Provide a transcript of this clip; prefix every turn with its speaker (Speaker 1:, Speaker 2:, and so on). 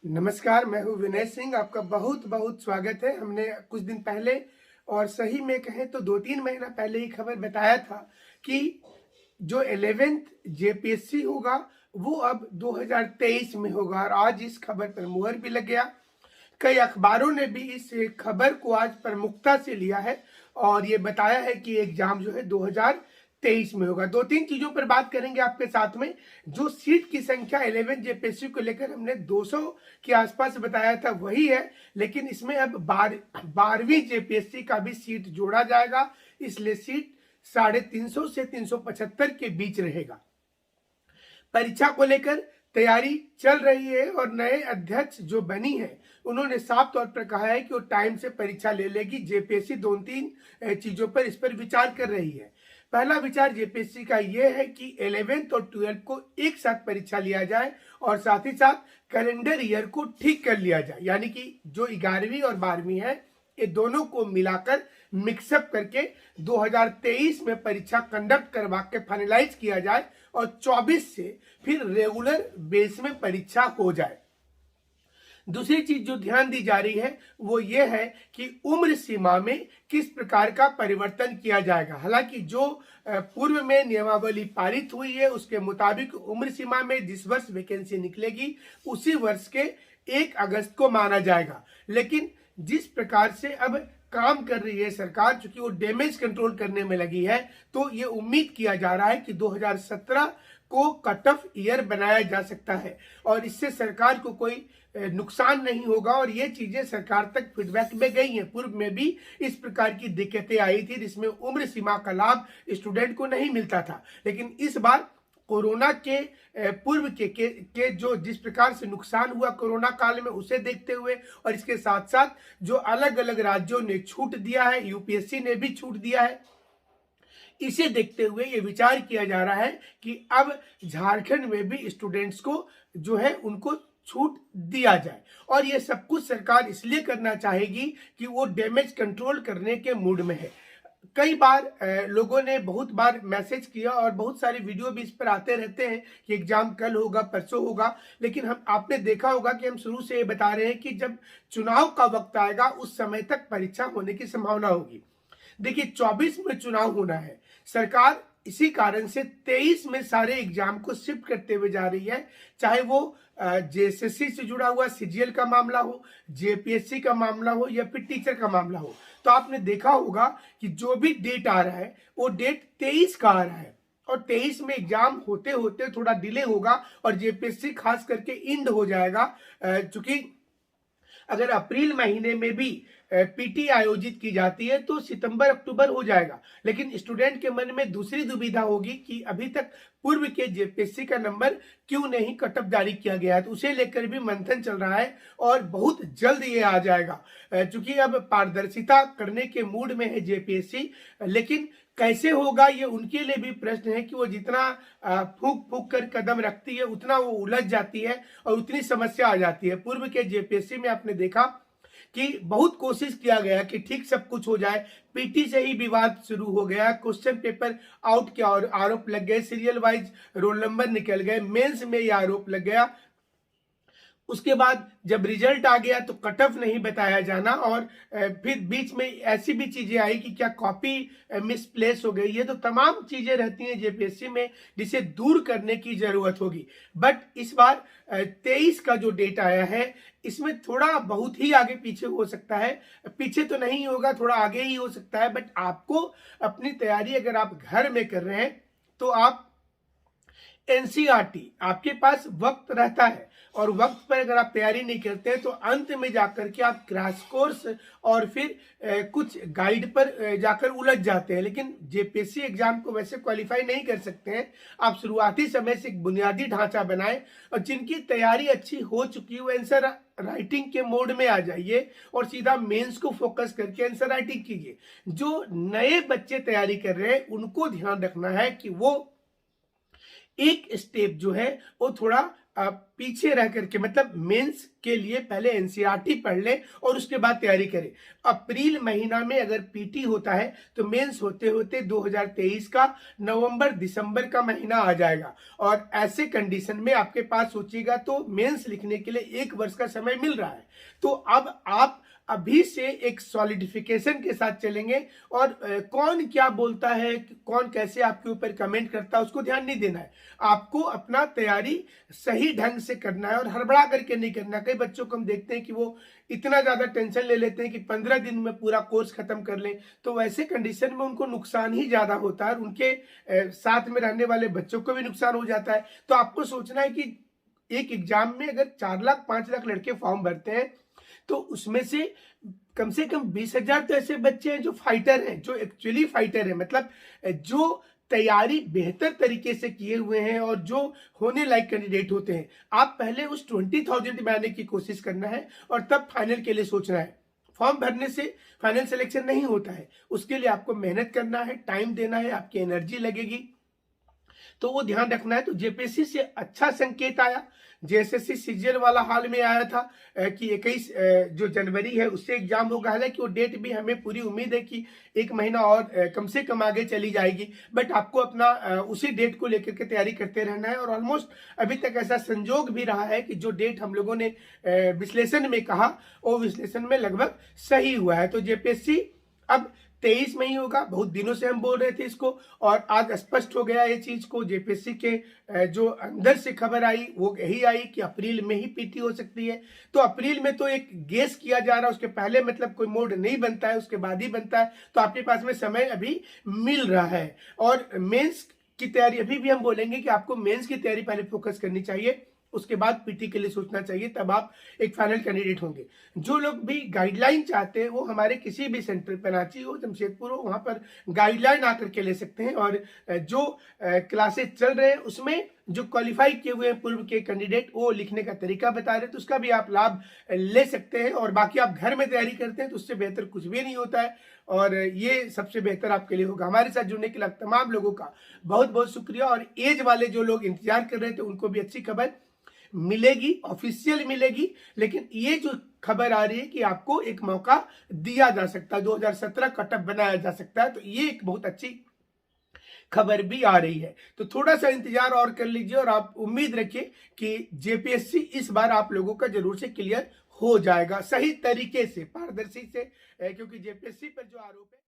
Speaker 1: नमस्कार, मैं हूँ विनय सिंह। आपका बहुत बहुत स्वागत है। हमने कुछ दिन पहले और सही में कहें तो 2-3 महीना पहले ही खबर बताया था कि जो 11th जेपीएससी होगा वो अब 2023 में होगा और आज इस खबर पर मुहर भी लग गया। कई अखबारों ने भी इस खबर को आज प्रमुखता से लिया है और ये बताया है कि एग्जाम जो है 2023 में होगा। 2-3 चीजों पर बात करेंगे आपके साथ में। जो सीट की संख्या 11 जेपीएससी को लेकर हमने 200 के आसपास बताया था वही है, लेकिन इसमें अब 12वीं जेपीएससी का भी सीट जोड़ा जाएगा, इसलिए सीट 350 से 375 के बीच रहेगा। परीक्षा को लेकर तैयारी चल रही है और नए अध्यक्ष जो बनी है उन्होंने साफ तौर पर कहा है कि वो टाइम से परीक्षा ले लेगी। जेपीएससी 2-3 चीजों पर इस पर विचार कर रही है। पहला विचार जेपीएससी का यह है कि 11th और 12th को एक साथ परीक्षा लिया जाए और साथ ही साथ कैलेंडर ईयर को ठीक कर लिया जाए, यानी कि जो 11वीं और 12वीं है ये दोनों को मिलाकर मिक्सअप करके 2023 में परीक्षा कंडक्ट करवा के फाइनलाइज किया जाए और 24 से फिर रेगुलर बेस में परीक्षा हो जाए। दूसरी चीज जो ध्यान दी जा रही है वो ये है कि उम्र सीमा में किस प्रकार का परिवर्तन किया जाएगा। हालांकि जो पूर्व में नियमावली पारित हुई है उसके मुताबिक उम्र सीमा में जिस वर्ष वैकेंसी निकलेगी उसी वर्ष के 1 अगस्त को माना जाएगा, लेकिन जिस प्रकार से अब काम कर रही है सरकार, चूंकि वो डैमेज कंट्रोल करने में लगी है, तो ये उम्मीद किया जा रहा है कि 2017 को कट ऑफ ईयर बनाया जा सकता है और इससे सरकार को कोई नुकसान नहीं होगा। और ये चीजें सरकार तक फीडबैक में गई हैं। पूर्व में भी इस प्रकार की दिक्कतें आई थी जिसमें उम्र सीमा का लाभ स्टूडेंट को नहीं मिलता था, लेकिन इस बार कोरोना के पूर्व के जो जिस प्रकार से नुकसान हुआ कोरोना काल में उसे देखते हुए और इसके साथ साथ जो अलग अलग राज्यों ने छूट दिया है, यूपीएससी ने भी छूट दिया है, इसे देखते हुए ये विचार किया जा रहा है कि अब झारखंड में भी स्टूडेंट्स को जो है उनको छूट दिया जाए। और ये सब कुछ सरकार इसलिए करना चाहेगी कि वो डैमेज कंट्रोल करने के मूड में है। कई बार लोगों ने बहुत बार मैसेज किया और बहुत सारे वीडियो भी इस पर आते रहते हैं कि एग्जाम कल होगा, परसों होगा, लेकिन आपने देखा होगा कि हम शुरू से ये बता रहे हैं कि जब चुनाव का वक्त आएगा उस समय तक परीक्षा होने की संभावना होगी। देखिए 24 में चुनाव होना है, सरकार इसी कारण से 23 में सारे एग्जाम को शिफ्ट करते हुए जा रही है, चाहे वो जेएसएससी से जुड़ा हुआ सीजीएल का मामला हो, जेपीएससी का मामला हो या फिर टीचर का मामला हो। तो आपने देखा होगा कि जो भी डेट आ रहा है वो डेट 23 का आ रहा है और 23 में एग्जाम होते होते थोड़ा डिले होगा और जेपीएससी खास करके इंड हो जाएगा, चूंकि अगर अप्रैल महीने में भी पीटी आयोजित की जाती है तो सितंबर अक्टूबर हो जाएगा। लेकिन स्टूडेंट के मन में दूसरी दुविधा होगी कि अभी तक पूर्व के जेपीएससी का नंबर क्यों नहीं कट ऑफ जारी किया गया है, तो उसे लेकर भी मंथन चल रहा है और बहुत जल्द ये आ जाएगा। चूंकि अब पारदर्शिता करने के मूड में है जेपीएससी, लेकिन कैसे होगा ये उनके लिए भी प्रश्न है कि वो जितना फूक फूक कर कदम रखती है उतना वो उलझ जाती है और उतनी समस्या आ जाती है। पूर्व के जेपीएससी में आपने देखा कि बहुत कोशिश किया गया कि ठीक सब कुछ हो जाए, पीटी से ही विवाद शुरू हो गया, क्वेश्चन पेपर आउट के आरोप लग गए, सीरियल वाइज रोल नंबर निकल गए, मेंस में यह आरोप लग गया। उसके बाद जब रिजल्ट आ गया तो कट ऑफ नहीं बताया जाना और फिर बीच में ऐसी भी चीजें आई कि क्या कॉपी मिसप्लेस हो गई। ये तो तमाम चीजें रहती हैं जेपीएससी में जिसे दूर करने की जरूरत होगी। बट इस बार 23 का जो डेट आया है इसमें थोड़ा बहुत ही आगे पीछे हो सकता है, पीछे तो नहीं होगा, थोड़ा आगे ही हो सकता है। बट आपको अपनी तैयारी अगर आप घर में कर रहे हैं तो आप एनसीईआरटी आपके पास वक्त रहता है और वक्त पर अगर आप तैयारी नहीं करते हैं तो अंत में जाकर के आप क्रैश कोर्स और फिर कुछ गाइड पर जाकर उलझ जाते हैं। लेकिन जेपीएससी एग्जाम को वैसे क्वालिफाई नहीं कर सकते हैं। आप शुरुआती समय से एक बुनियादी ढांचा बनाएं और जिनकी तैयारी अच्छी हो चुकी है वो आंसर राइटिंग के मोड में आ जाइए और सीधा मेंस को फोकस करके आंसर राइटिंग कीजिए। जो नए बच्चे तैयारी कर रहे हैं उनको ध्यान रखना है कि वो एक स्टेप जो है वो थोड़ा पीछे रह करके, मतलब मेंस के लिए पहले एनसीईआरटी पढ़ ले और उसके बाद तैयारी करें। अप्रैल महीना में अगर पीटी होता है तो मेंस होते होते 2023 का नवंबर दिसंबर का महीना आ जाएगा, और ऐसे कंडीशन में आपके पास सोचिएगा तो मेंस लिखने के लिए 1 वर्ष का समय मिल रहा है। तो अब आप अभी से एक सॉलिडिफिकेशन के साथ चलेंगे, और कौन क्या बोलता है, कौन कैसे आपके ऊपर कमेंट करता है, उसको ध्यान नहीं देना है। आपको अपना तैयारी सही ढंग से करना है और हड़बड़ा करके नहीं करना। कई बच्चों को हम देखते हैं कि वो इतना ज्यादा टेंशन ले लेते हैं कि 15 दिन में पूरा कोर्स खत्म कर लें, तो वैसे कंडीशन में उनको नुकसान ही ज्यादा होता है और उनके साथ में रहने वाले बच्चों को भी नुकसान हो जाता है। तो आपको सोचना है कि एक एग्जाम में अगर 4 लाख 5 लाख लड़के फॉर्म भरते हैं तो उसमें से कम 20,000 तो ऐसे बच्चे हैं जो फाइटर हैं, जो एक्चुअली फाइटर हैं, मतलब जो तैयारी बेहतर तरीके से किए हुए हैं और जो होने लायक कैंडिडेट होते हैं। आप पहले उस 20,000 में आने की कोशिश करना है और तब फाइनल के लिए सोचना है। फॉर्म भरने से फाइनल सिलेक्शन नहीं होता है, उसके लिए आपको मेहनत करना है, टाइम देना है, आपकी एनर्जी लगेगी, तो वो ध्यान रखना है। तो जेपीएससी से अच्छा संकेत आया। जेएसएससी सीजीएल वाला हाल में आया था कि 21 जो जनवरी है उससे एग्जाम होगा। हालांकि वो डेट भी हमें पूरी उम्मीद है कि 1 महीना और कम से कम आगे चली जाएगी, बट आपको अपना उसी डेट को लेकर के तैयारी करते रहना है। और ऑलमोस्ट अभी तक ऐसा संजोग भी रहा है कि जो डेट हम लोगों ने विश्लेषण में कहा वो विश्लेषण में लगभग सही हुआ है। तो जेपीएससी अब 23 में ही होगा। बहुत दिनों से हम बोल रहे थे इसको, और आज स्पष्ट हो गया ये चीज को। जेपीएससी के जो अंदर से खबर आई वो यही आई कि अप्रैल में ही पीटी हो सकती है। तो अप्रैल में तो एक गेस किया जा रहा है, उसके पहले मतलब कोई मोड नहीं बनता है, उसके बाद ही बनता है। तो आपके पास में समय अभी मिल रहा है। और मेंस की तैयारी, अभी भी हम बोलेंगे कि आपको मेंस की तैयारी पहले फोकस करनी चाहिए, उसके बाद पीटी के लिए सोचना चाहिए, तब आप एक फाइनल कैंडिडेट होंगे। जो लोग भी गाइडलाइन चाहते हैं वो हमारे किसी भी सेंटर, कराची हो, जमशेदपुर हो, वहां पर गाइडलाइन आकर के ले सकते हैं। और जो क्लासेस चल रहे हैं उसमें जो क्वालिफाई किए हुए हैं पूर्व के कैंडिडेट, वो लिखने का तरीका बता रहे हैं, तो उसका भी आप लाभ ले सकते हैं। और बाकी आप घर में तैयारी करते हैं तो उससे बेहतर कुछ भी नहीं होता है, और ये सबसे बेहतर आपके लिए होगा। हमारे साथ जुड़ने के लिए तमाम लोगों का बहुत बहुत शुक्रिया। और एज वाले जो लोग इंतजार कर रहे थे उनको भी अच्छी खबर मिलेगी, ऑफिशियल मिलेगी। लेकिन ये जो खबर आ रही है कि आपको एक मौका दिया जा सकता है, 2017 कटअप बनाया जा सकता है, तो ये एक बहुत अच्छी खबर भी आ रही है। तो थोड़ा सा इंतजार और कर लीजिए, और आप उम्मीद रखिए कि जेपीएससी इस बार आप लोगों का जरूर से क्लियर हो जाएगा, सही तरीके से, पारदर्शी से, क्योंकि जेपीएससी पर जो आरोप है